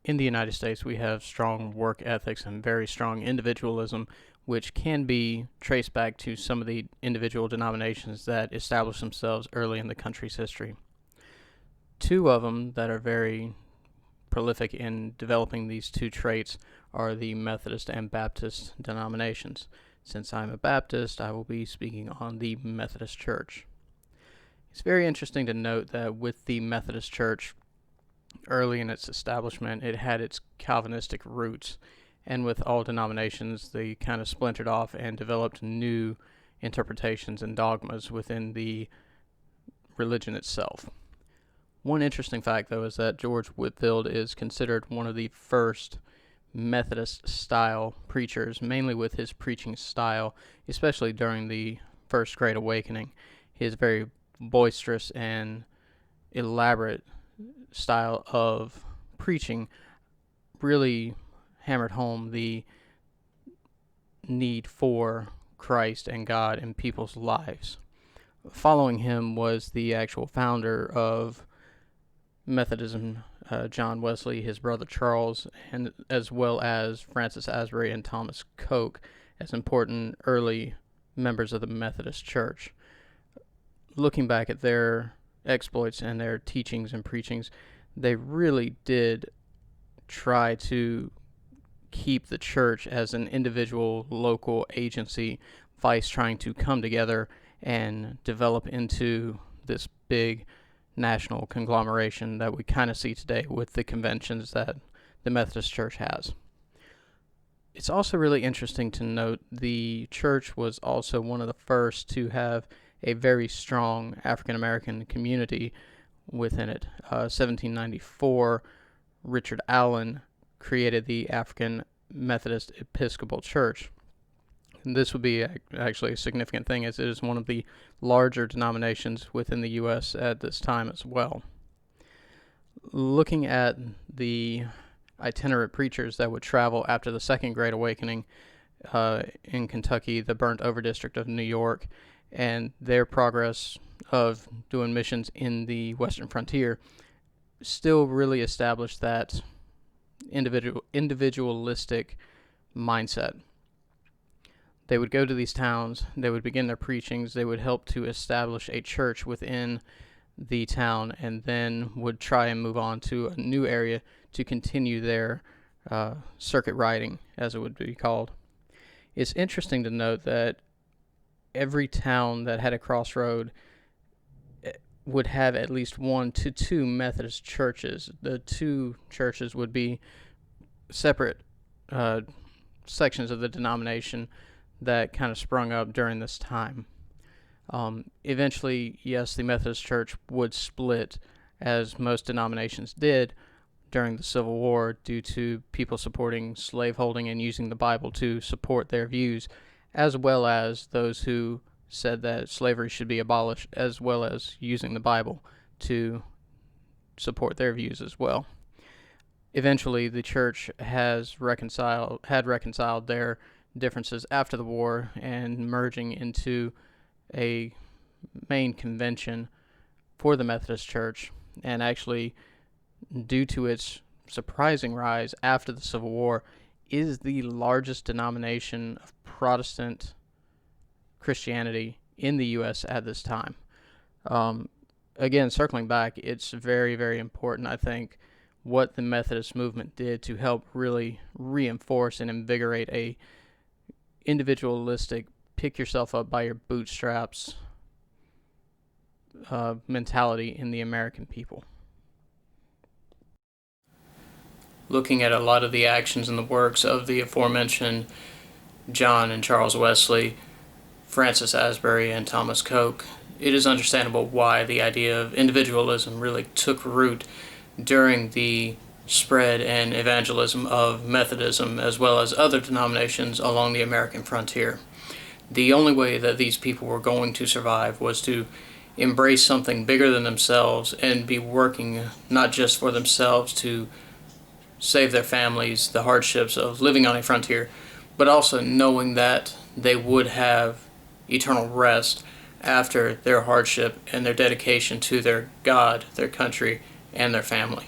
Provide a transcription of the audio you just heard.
in the United States, we have strong work ethics and very strong individualism, which can be traced back to some of the individual denominations that established themselves early in the country's history. Two of them that are very prolific in developing these two traits are the Methodist and Baptist denominations. Since I'm a Baptist, I will be speaking on the Methodist Church. It's very interesting to note that with the Methodist Church, early in its establishment, it had its Calvinistic roots, and with all denominations, they kind of splintered off and developed new interpretations and dogmas within the religion itself. One interesting fact, though, is that George Whitefield is considered one of the first Methodist-style preachers, mainly with his preaching style, especially during the First Great Awakening. His very boisterous and elaborate style of preaching really hammered home the need for Christ and God in people's lives. Following him was the actual founder of Methodism, John Wesley, his brother Charles, and as well as Francis Asbury and Thomas Coke as important early members of the Methodist Church. Looking back at their exploits and their teachings and preachings, they really did try to keep the church as an individual local agency, vice trying to come together and develop into this big national conglomeration that we kind of see today with the conventions that the Methodist Church has. It's also really interesting to note the church was also one of the first to have a very strong African American community within it. 1794, Richard Allen created the African Methodist Episcopal Church. And this would be actually a significant thing, as it is one of the larger denominations within the U.S. at this time as well. Looking at the itinerant preachers that would travel after the Second Great Awakening in Kentucky, the burnt over district of New York, and their progress of doing missions in the Western frontier, still really established that individualistic mindset. They would go to these towns, they would begin their preachings, they would help to establish a church within the town, and then would try and move on to a new area to continue their circuit riding, as it would be called. It's interesting to note that every town that had a crossroad would have at least 1 to 2 Methodist churches. The two churches would be separate sections of the denomination that kind of sprung up during this time. Eventually, yes, the Methodist Church would split, as most denominations did during the Civil War, due to people supporting slaveholding and using the Bible to support their views, as well as those who said that slavery should be abolished, as well as using the Bible to support their views as well. Eventually, the church had reconciled their differences after the war and merging into a main convention for the Methodist Church, and actually, due to its surprising rise after the Civil War, is the largest denomination of Protestant Christianity in the U.S. at this time. Again, circling back, it's very, very important, I think, what the Methodist movement did to help really reinforce and invigorate a individualistic, pick yourself up by your bootstraps mentality in the American people. Looking at a lot of the actions and the works of the aforementioned John and Charles Wesley, Francis Asbury, and Thomas Coke, it is understandable why the idea of individualism really took root during the spread and evangelism of Methodism, as well as other denominations along the American frontier. The only way that these people were going to survive was to embrace something bigger than themselves and be working not just for themselves to save their families the hardships of living on a frontier, but also knowing that they would have eternal rest after their hardship and their dedication to their God, their country, and their family.